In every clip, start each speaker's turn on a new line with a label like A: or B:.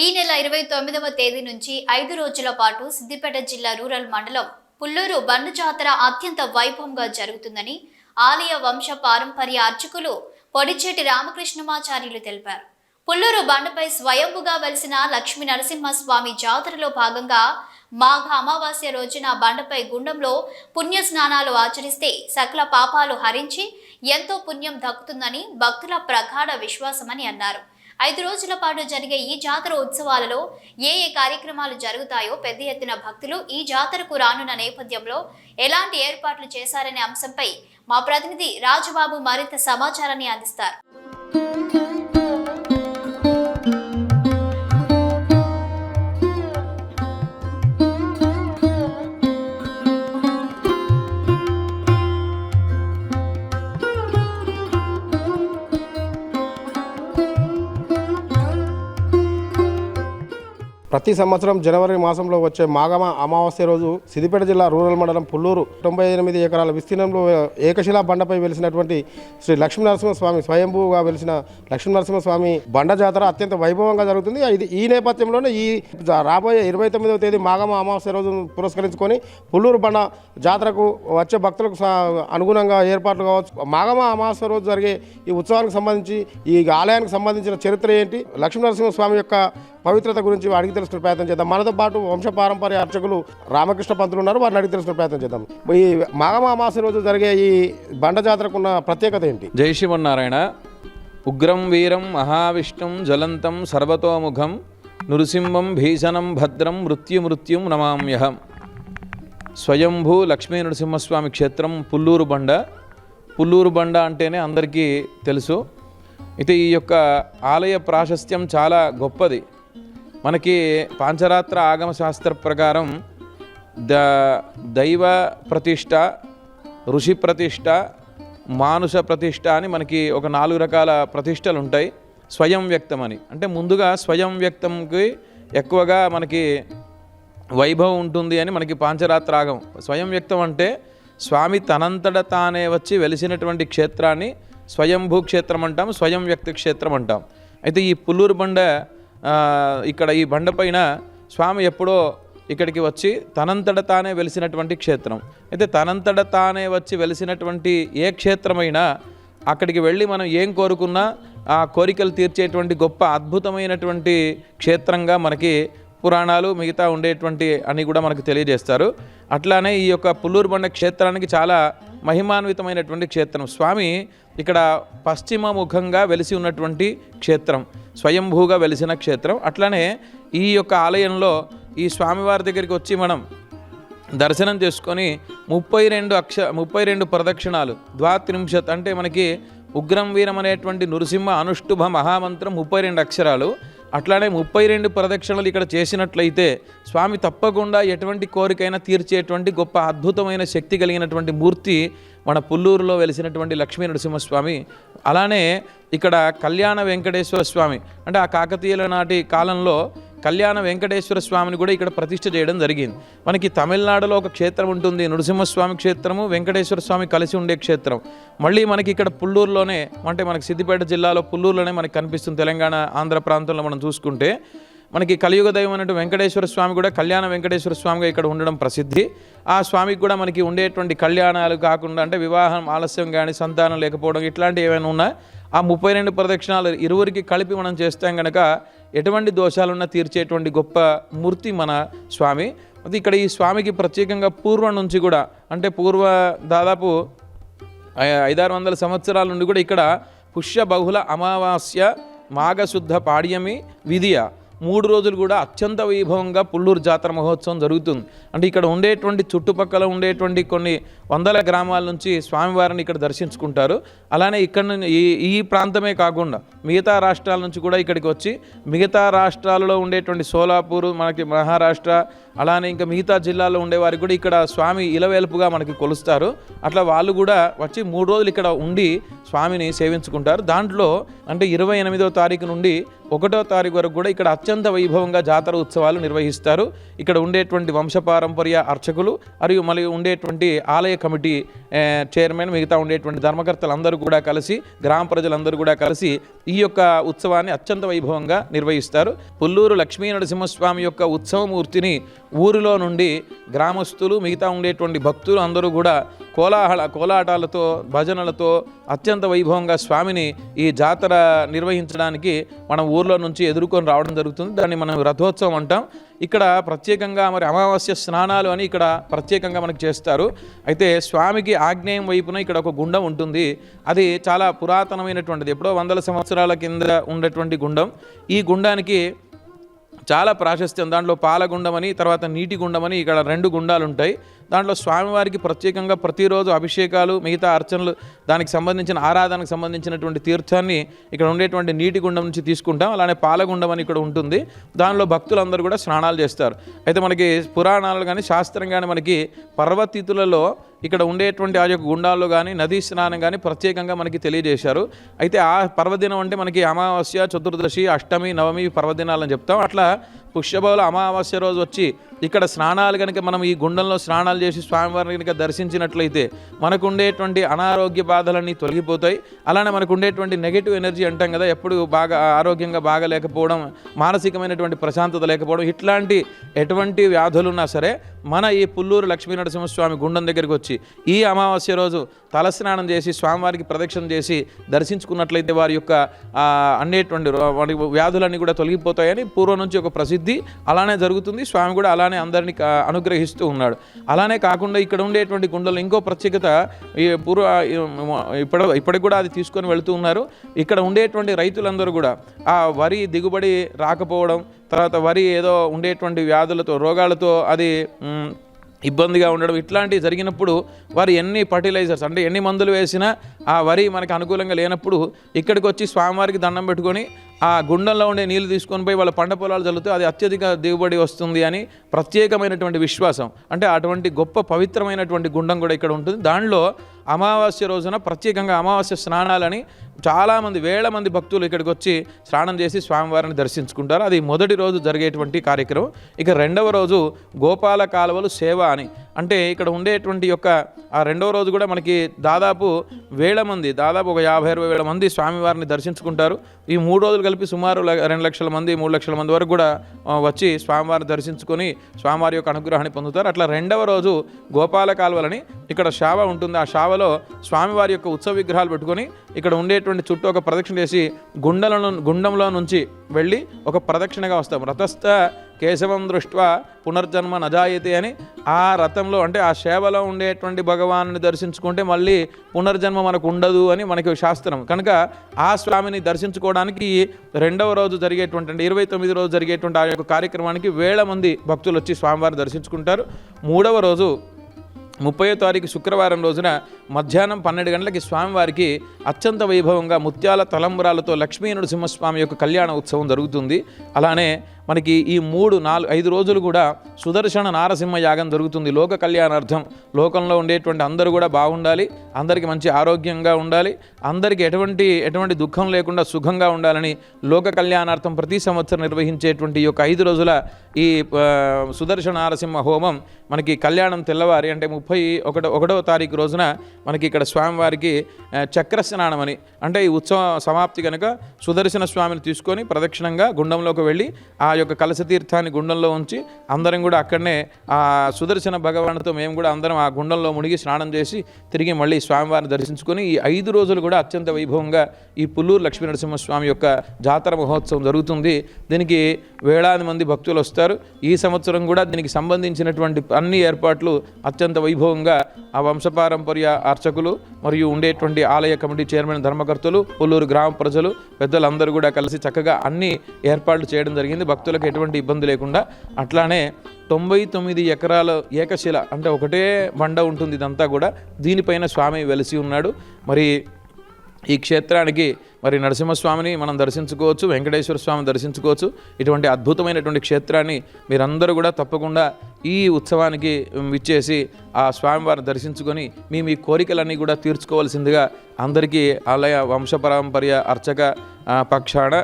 A: ఈ నెల 29వ తేదీ నుంచి 5 రోజుల పాటు సిద్దిపేట జిల్లా రూరల్ మండలం పుల్లూరు బండ జాతర అత్యంత వైభవంగా జరుగుతుందని ఆలయ వంశ పారంపర్య అర్చకులు పొడిచేటి రామకృష్ణమాచార్యులు తెలిపారు. పుల్లూరు బండపై స్వయంభుగా వెలిసిన లక్ష్మీ నరసింహస్వామి జాతరలో భాగంగా మాఘ అమావాస్య రోజున బండపై గుండంలో పుణ్య స్నానాలు ఆచరిస్తే సకల పాపాలు హరించి ఎంతో పుణ్యం దక్కుతుందని భక్తుల ప్రగాఢ విశ్వాసమని అన్నారు. 5 రోజుల పాటు జరిగే ఈ జాతర ఉత్సవాలలో ఏ కార్యక్రమాలు జరుగుతాయో పెద్ద ఎత్తున భక్తులు ఈ జాతరకు రానున్న నేపథ్యంలో ఎలాంటి ఏర్పాట్లు చేశారనే అంశంపై మా ప్రతినిధి రాజుబాబు మరింత సమాచారాన్ని అందిస్తారు.
B: ప్రతి సంవత్సరం జనవరి మాసంలో వచ్చే మాఘమ అమావాస్య రోజు సిద్దిపేట జిల్లా రూరల్ మండలం పుల్లూరు 98 ఎకరాల విస్తీర్ణంలో ఏకశిలా బండపై వెలిసినటువంటి శ్రీ లక్ష్మీనరసింహస్వామి స్వయంభూగా వెలిసిన లక్ష్మీనరసింహస్వామి బండ జాతర అత్యంత వైభవంగా జరుగుతుంది. ఈ నేపథ్యంలోనే ఈ రాబోయే 29వ తేదీ మాఘమ అమావాస్య రోజు పురస్కరించుకొని పుల్లూరు బండ జాతరకు వచ్చే భక్తులకు అనుగుణంగా ఏర్పాట్లు కావచ్చు. మాఘమ అమావాస్య రోజు జరిగే ఈ ఉత్సవానికి సంబంధించి ఈ ఆలయానికి సంబంధించిన చరిత్ర ఏంటి, లక్ష్మీనరసింహస్వామి యొక్క పవిత్రత గురించి అడిగి తెలుసుకునే ప్రయత్నం చేద్దాం. మనతో పాటు వంశ పారంపర్య అర్చకులు రామకృష్ణ పంతులు ఉన్నారు, వారిని అడిగి తెలుసుకునే ప్రయత్నం చేద్దాం. ఈ మాఘమ అమావాస్య రోజు జరిగే ఈ బండ జాతరకు ఉన్న ప్రత్యేకత ఏంటి?
C: జై శ్రీమన్నారాయణ. ఉగ్రం వీరం మహావిష్ణుం జ్వలంతం సర్వతోముఖం నృసింహం భీషణం భద్రం మృత్యుం నమామ్యహం. స్వయంభూ లక్ష్మీ నరసింహస్వామి క్షేత్రం పుల్లూరు బండ. పుల్లూరు బండ అంటేనే అందరికీ తెలుసు. అయితే ఈ యొక్క ఆలయ ప్రాశస్త్యం చాలా గొప్పది. మనకి పాంచరాత్ర ఆగమ శాస్త్ర ప్రకారం దైవ ప్రతిష్ట, ఋషి ప్రతిష్ట, మానుష ప్రతిష్ట అని మనకి ఒక 4 రకాల ప్రతిష్టలు ఉంటాయి. స్వయం వ్యక్తం అని అంటే ముందుగా స్వయం వ్యక్తంకి ఎక్కువగా మనకి వైభవం ఉంటుంది అని మనకి పాంచరాత్ర ఆగమం. స్వయం వ్యక్తం అంటే స్వామి తనంతట తానే వచ్చి వెలిసినటువంటి క్షేత్రాన్ని స్వయంభూ క్షేత్రం అంటాం, స్వయం వ్యక్త క్షేత్రం అంటాం. అయితే ఈ పుల్లూరు బండ ఇక్కడ ఈ బండ పైన స్వామి ఎప్పుడో ఇక్కడికి వచ్చి తనంతట తానే వెలిసినటువంటి క్షేత్రం. అయితే తనంతట తానే వచ్చి వెలిసినటువంటి ఏ క్షేత్రమైనా అక్కడికి వెళ్ళి మనం ఏం కోరుకున్నా ఆ కోరికలు తీర్చేటువంటి గొప్ప అద్భుతమైనటువంటి క్షేత్రంగా మనకి పురాణాలు మిగతా ఉండేటువంటి అని కూడా మనకు తెలియజేస్తారు. అట్లానే ఈ యొక్క పుల్లూరు బండ క్షేత్రానికి చాలా మహిమాన్వితమైనటువంటి క్షేత్రం. స్వామి ఇక్కడ పశ్చిమ ముఖంగా వెలిసి ఉన్నటువంటి క్షేత్రం, స్వయంభూగా వెలిసిన క్షేత్రం. అట్లానే ఈ యొక్క ఆలయంలో ఈ స్వామివారి దగ్గరికి వచ్చి మనం దర్శనం చేసుకొని 32 ప్రదక్షిణాలు 32 అంటే మనకి ఉగ్రం వీరం అనేటువంటి నృసింహ అనుష్ఠుభ మహామంత్రం 32 అక్షరాలు. అట్లానే 32 ప్రదక్షిణలు ఇక్కడ చేసినట్లయితే స్వామి తప్పకుండా ఎటువంటి కోరికైనా తీర్చేటువంటి గొప్ప అద్భుతమైన శక్తి కలిగినటువంటి మూర్తి మన పుల్లూరులో వెలిసినటువంటి లక్ష్మీ నరసింహస్వామి. అలానే ఇక్కడ కళ్యాణ వెంకటేశ్వర స్వామి అంటే ఆ కాకతీయుల నాటి కాలంలో కళ్యాణ వెంకటేశ్వర స్వామిని కూడా ఇక్కడ ప్రతిష్ఠ చేయడం జరిగింది. మనకి తమిళనాడులో ఒక క్షేత్రం ఉంటుంది, నృసింహస్వామి క్షేత్రము, వెంకటేశ్వర స్వామి కలిసి ఉండే క్షేత్రం. మళ్ళీ మనకి ఇక్కడ పుల్లూరులోనే అంటే మనకి సిద్దిపేట జిల్లాలో పుల్లూరులోనే మనకి కనిపిస్తుంది. తెలంగాణ ఆంధ్ర ప్రాంతంలో మనం చూసుకుంటే మనకి కలియుగ దైవం అన్నట్టు వెంకటేశ్వర స్వామి కూడా కళ్యాణ వెంకటేశ్వర స్వామిగా ఇక్కడ ఉండడం ప్రసిద్ధి. ఆ స్వామికి కూడా మనకి ఉండేటువంటి కళ్యాణాలు కాకుండా అంటే వివాహం ఆలస్యం కానీ సంతానం లేకపోవడం ఇట్లాంటివి ఏమైనా ఉన్నా ఆ 32 ప్రదక్షిణాలు ఇరువురికి కలిపి మనం చేస్తాం కనుక ఎటువంటి దోషాలున్నా తీర్చేటువంటి గొప్ప మూర్తి మన స్వామి. అది ఇక్కడ ఈ స్వామికి ప్రత్యేకంగా పూర్వం నుంచి కూడా అంటే దాదాపు 500-600 సంవత్సరాల నుండి కూడా ఇక్కడ పుష్య బహుళ అమావాస్య మాఘశుద్ధ పాడ్యమి విధియ 3 రోజులు కూడా అత్యంత వైభవంగా పుల్లూరు జాతర మహోత్సవం జరుగుతుంది. అంటే ఇక్కడ ఉండేటువంటి చుట్టుపక్కల ఉండేటువంటి కొన్ని వందల గ్రామాల నుంచి స్వామివారిని ఇక్కడ దర్శించుకుంటారు. అలానే ఇక్కడ ఈ ప్రాంతమే కాకుండా మిగతా రాష్ట్రాల నుంచి కూడా ఇక్కడికి వచ్చి మిగతా రాష్ట్రాలలో ఉండేటువంటి సోలాపూరు, మనకి మహారాష్ట్ర, అలానే ఇంకా మిగతా జిల్లాలో ఉండేవారికి కూడా ఇక్కడ స్వామి ఇలవేల్పుగా మనకి కొలుస్తారు. అట్లా వాళ్ళు కూడా వచ్చి 3 రోజులు ఇక్కడ ఉండి స్వామిని సేవించుకుంటారు. దాంట్లో అంటే 28వ తారీఖు నుండి 1వ తారీఖు వరకు కూడా ఇక్కడ అత్యంత వైభవంగా జాతర ఉత్సవాలు నిర్వహిస్తారు. ఇక్కడ ఉండేటువంటి వంశపారంపర్య అర్చకులు మరియు మళ్ళీ ఉండేటువంటి ఆలయ కమిటీ చైర్మన్, మిగతా ఉండేటువంటి ధర్మకర్తలందరూ కూడా కలిసి, గ్రామ ప్రజలందరూ కూడా కలిసి ఈ యొక్క ఉత్సవాన్ని అత్యంత వైభవంగా నిర్వహిస్తారు. పుల్లూరు లక్ష్మీ నరసింహస్వామి యొక్క ఉత్సవమూర్తిని ఊరిలో నుండి గ్రామస్తులు, మిగతా ఉండేటువంటి భక్తులు అందరూ కూడా కోలాటాలతో, భజనలతో అత్యంత వైభవంగా స్వామిని ఈ జాతర నిర్వహించడానికి మనం ఊర్లో నుంచి ఎదుర్కొని రావడం జరుగుతుంది. దాన్ని మనం రథోత్సవం అంటాం. ఇక్కడ ప్రత్యేకంగా మరి అమావాస్య స్నానాలు అని ఇక్కడ ప్రత్యేకంగా మనకు చేస్తారు. అయితే స్వామికి ఆగ్నేయం వైపున ఇక్కడ ఒక గుండం ఉంటుంది. అది చాలా పురాతనమైనటువంటిది, ఎప్పుడో 100 సంవత్సరాల కింద ఉండేటువంటి గుండం. ఈ గుండానికి చాలా ప్రాశస్త్యం. దాంట్లో పాలగుండం అని, తర్వాత నీటి గుండం అని ఇక్కడ 2 గుండాలు ఉంటాయి. దాంట్లో స్వామివారికి ప్రత్యేకంగా ప్రతిరోజు అభిషేకాలు, మిగతా అర్చనలు, దానికి సంబంధించిన ఆరాధనకు సంబంధించినటువంటి తీర్థాన్ని ఇక్కడ ఉండేటువంటి నీటి గుండం నుంచి తీసుకుంటాం. అలానే పాలగుండం అని ఇక్కడ ఉంటుంది. దానిలో భక్తులందరూ కూడా స్నానాలు చేస్తారు. అయితే మనకి పురాణాలు కానీ శాస్త్రం కానీ మనకి పర్వతిథులలో ఇక్కడ ఉండేటువంటి ఆ యొక్క గుండాల్లో కానీ నదీ స్నానం కానీ ప్రత్యేకంగా మనకి తెలియజేశారు. అయితే ఆ పర్వదినం అంటే మనకి అమావాస్య, చతుర్దశి, అష్టమి, నవమి పర్వదినాలని చెప్తాం. అట్లా పుష్యబహుళ అమావాస్య రోజు వచ్చి ఇక్కడ స్నానాలు కనుక మనం ఈ గుండంలో స్నానాలు చేసి స్వామివారిని కనుక దర్శించినట్లయితే మనకు ఉండేటువంటి అనారోగ్య బాధలన్నీ తొలగిపోతాయి. అలానే మనకు ఉండేటువంటి నెగిటివ్ ఎనర్జీ అంటాం కదా, ఎప్పుడు బాగా ఆరోగ్యంగా బాగా లేకపోవడం, మానసికమైనటువంటి ప్రశాంతత లేకపోవడం, ఇట్లాంటి ఎటువంటి వ్యాధులున్నా సరే మన ఈ పుల్లూరు లక్ష్మీ నరసింహస్వామి గుండం దగ్గరికి వచ్చి ఈ అమావాస్య రోజు తలస్నానం చేసి స్వామివారికి ప్రదక్షిణ చేసి దర్శించుకున్నట్లయితే వారి యొక్క అనేటువంటి వ్యాధులన్నీ కూడా తొలగిపోతాయని పూర్వం నుంచి ఒక ప్రసిద్ధి. అలానే జరుగుతుంది. స్వామి కూడా అలానే అందరినీ అనుగ్రహిస్తూ ఉన్నాడు. అలానే కాకుండా ఇక్కడ ఉండేటువంటి గుండెలు ఇంకో ప్రత్యేకత, ఈ ఇప్పటికి కూడా అది తీసుకొని వెళుతూ ఉన్నారు. ఇక్కడ ఉండేటువంటి రైతులందరూ కూడా ఆ వరి దిగుబడి రాకపోవడం, తర్వాత వరి ఏదో ఉండేటువంటి వ్యాధులతో, రోగాలతో అది ఇబ్బందిగా ఉండడం, ఇట్లాంటివి జరిగినప్పుడు వారు ఎన్ని ఫర్టిలైజర్స్ అంటే ఎన్ని మందులు వేసినా ఆ వరి మనకు అనుకూలంగా లేనప్పుడు ఇక్కడికి వచ్చి స్వామివారికి దండం పెట్టుకొని ఆ గుండంలో ఉండే నీళ్లు తీసుకొని పోయి వాళ్ళ పంట పొలాలు చల్లితే అది అత్యధిక దిగుబడి వస్తుంది అని ప్రత్యేకమైనటువంటి విశ్వాసం. అంటే అటువంటి గొప్ప పవిత్రమైనటువంటి గుండం కూడా ఇక్కడ ఉంటుంది. దానిలో అమావాస్య రోజున ప్రత్యేకంగా అమావాస్య స్నానాలని చాలామంది, వేల మంది భక్తులు ఇక్కడికి వచ్చి స్నానం చేసి స్వామివారిని దర్శించుకుంటారు. అది మొదటి రోజు జరిగేటువంటి కార్యక్రమం. ఇక 2వ రోజు గోపాల కాలువలు సేవ అని, అంటే ఇక్కడ ఉండేటువంటి యొక్క ఆ 2వ రోజు కూడా మనకి దాదాపు వేల మంది, దాదాపు ఒక 50-60 వేల మంది స్వామివారిని దర్శించుకుంటారు. ఈ 3 రోజులు కలిపి సుమారు 2 లక్షల మంది, 3 లక్షల మంది వరకు కూడా వచ్చి స్వామివారిని దర్శించుకొని స్వామివారి యొక్క అనుగ్రహాన్ని పొందుతారు. అట్లా 2వ రోజు గోపాల కాలువలని ఇక్కడ శావ ఉంటుంది. ఆ శావలో స్వామివారి యొక్క ఉత్సవ విగ్రహాలు పెట్టుకొని ఇక్కడ ఉండేటువంటి చుట్టూ ఒక ప్రదక్షిణ చేసి గుండంలో నుంచి వెళ్ళి ఒక ప్రదక్షిణగా వస్తాం. రథస్థ కేశవం దృష్ట్వా పునర్జన్మ నజాయతే అని, ఆ రథంలో అంటే ఆ సేవలో ఉండేటువంటి భగవాన్ని దర్శించుకుంటే మళ్ళీ పునర్జన్మ మనకు ఉండదు అని మనకి శాస్త్రం. కనుక ఆ స్వామిని దర్శించుకోవడానికి 2వ రోజు జరిగేటువంటి, అంటే 29 రోజు జరిగేటువంటి ఆ యొక్క కార్యక్రమానికి వేల మంది భక్తులు వచ్చి స్వామివారిని దర్శించుకుంటారు. 3వ రోజు 30వ తారీఖు శుక్రవారం రోజున మధ్యాహ్నం 12 గంటలకి స్వామివారికి అత్యంత వైభవంగా ముత్యాల తలంబరాలతో లక్ష్మీ నరసింహస్వామి యొక్క కళ్యాణ ఉత్సవం జరుగుతుంది. అలానే మనకి ఈ 3-4-5 రోజులు కూడా సుదర్శన నారసింహ యాగం జరుగుతుంది. లోక కళ్యాణార్థం, లోకంలో ఉండేటువంటి అందరూ కూడా బాగుండాలి, అందరికీ మంచి ఆరోగ్యంగా ఉండాలి, అందరికీ ఎటువంటి దుఃఖం లేకుండా సుఖంగా ఉండాలని లోక కళ్యాణార్థం ప్రతి సంవత్సరం నిర్వహించేటువంటి ఈ యొక్క 5 రోజుల ఈ సుదర్శన నారసింహ హోమం మనకి కళ్యాణం తెల్లవారి అంటే 31వ తారీఖు రోజున మనకి ఇక్కడ స్వామివారికి చక్ర స్నానం అని, అంటే ఈ ఉత్సవం సమాప్తి కనుక సుదర్శన స్వామిని తీసుకొని ప్రదక్షిణంగా గుండంలోకి వెళ్ళి ఆ యొక్క కలశ తీర్థాన్ని గుండంలో ఉంచి అందరం కూడా అక్కడనే ఆ సుదర్శన భగవానుతో మేము కూడా అందరం ఆ గుండంలో మునిగి స్నానం చేసి తిరిగి మళ్ళీ స్వామివారిని దర్శించుకొని ఈ 5 రోజులు కూడా అత్యంత వైభవంగా ఈ పుల్లూరు లక్ష్మీ నరసింహస్వామి యొక్క జాతర మహోత్సవం జరుగుతుంది. దీనికి వేలాది మంది భక్తులు వస్తారు. ఈ సంవత్సరం కూడా దీనికి సంబంధించినటువంటి అన్ని ఏర్పాట్లు అత్యంత వైభవంగా ఆ వంశపారంపర్య అర్చకులు మరియు ఉండేటువంటి ఆలయ కమిటీ చైర్మన్, ధర్మకర్తలు, పుల్లూరు గ్రామ ప్రజలు, పెద్దలందరూ కూడా కలిసి చక్కగా అన్ని ఏర్పాట్లు చేయడం జరిగింది, భక్తులకు ఎటువంటి ఇబ్బంది లేకుండా. అట్లానే 99 ఎకరాల ఏకశిల అంటే ఒకటే బండ ఉంటుంది ఇదంతా కూడా. దీనిపైన స్వామి వెలిసి ఉన్నాడు. మరి ఈ క్షేత్రానికి మరి నరసింహస్వామిని మనం దర్శించుకోవచ్చు, వెంకటేశ్వర స్వామిని దర్శించుకోవచ్చు. ఇటువంటి అద్భుతమైనటువంటి క్షేత్రాన్ని మీరందరూ కూడా తప్పకుండా ఈ ఉత్సవానికి విచ్చేసి ఆ స్వామివారిని దర్శించుకొని మీ కోరికలన్నీ కూడా తీర్చుకోవాల్సిందిగా అందరికీ ఆలయ వంశపరంపర్య అర్చక పక్షాన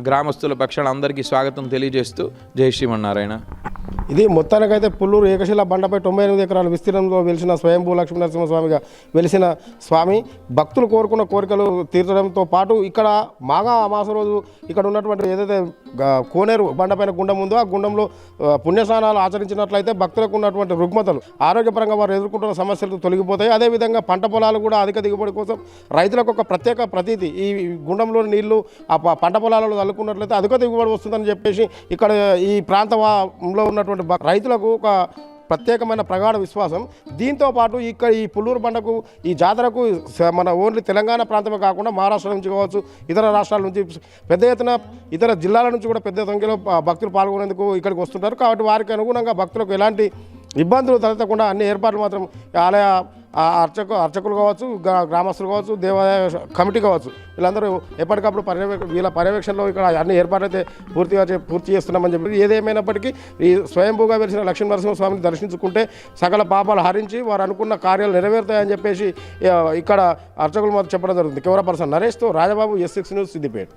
C: గ్రామస్తుల పక్షాన అందరికీ స్వాగతం తెలియజేస్తూ జై శ్రీమన్నారాయణ.
B: ఇది మొత్తానికైతే పుల్లూరు ఏకశిల బండపై 98 ఎకరాల విస్తీర్ణంలో వెలిసిన స్వయంభూ లక్ష్మీనరసింహస్వామిగా వెలిసిన స్వామి భక్తులు కోరుకున్న కోరికలు తీర్చడంతో పాటు ఇక్కడ మాఘా అమాస రోజు ఇక్కడ ఉన్నటువంటి ఏదైతే కోనేరు బండపైన గుండం ఉందో ఆ గుండంలో పుణ్యస్నానాలు ఆచరించినట్లయితే భక్తులకు ఉన్నటువంటి రుగ్మతలు ఆరోగ్యపరంగా వారు ఎదుర్కొంటున్న సమస్యలు తొలగిపోతాయి. అదేవిధంగా పంట పొలాలు కూడా అధిక దిగుబడి కోసం రైతులకు ఒక ప్రత్యేక ప్రతీతి ఈ గుండంలోని నీళ్లు ఆ పంట పొలాలలో చల్లుకున్నట్లయితే అధిక దిగుబడి వస్తుందని చెప్పేసి ఇక్కడ ఈ ప్రాంతంలో ఉన్నటువంటి రైతులకు ఒక ప్రత్యేకమైన ప్రగాఢ విశ్వాసం. దీంతో పాటు ఇక్కడ ఈ పుల్లూరు బండకు ఈ జాతరకు మన ఓన్లీ తెలంగాణ ప్రాంతమే కాకుండా మహారాష్ట్ర నుంచి కావచ్చు, ఇతర రాష్ట్రాల నుంచి పెద్ద ఎత్తున ఇతర జిల్లాల నుంచి కూడా పెద్ద సంఖ్యలో భక్తులు పాల్గొనేందుకు ఇక్కడికి వస్తుంటారు. కాబట్టి వారికి అనుగుణంగా భక్తులకు ఎలాంటి ఇబ్బందులు తలెత్తకుండా అన్ని ఏర్పాట్లు మాత్రం ఆలయ అర్చకులు కావచ్చు, గ్రామస్తులు కావచ్చు, దేవాలయ కమిటీ కావచ్చు, వీళ్ళందరూ ఎప్పటికప్పుడు వీళ్ళ పర్యవేక్షణలో ఇక్కడ అన్ని ఏర్పాట్లు అయితే పూర్తి చేస్తున్నామని చెప్పి ఏదేమైనప్పటికీ ఈ స్వయంభూగా వెలిసిన లక్ష్మీ నరసింహస్వామిని దర్శించుకుంటే సకల పాపాలు హరించి వారు అనుకున్న కార్యాలు నెరవేరుతాయని చెప్పేసి ఇక్కడ అర్చకులు మాత్రం చెప్పడం జరుగుతుంది. కెమెరా పర్సన్ నరేష్తో రాజబాబు, S6 న్యూస్, సిద్దిపేట.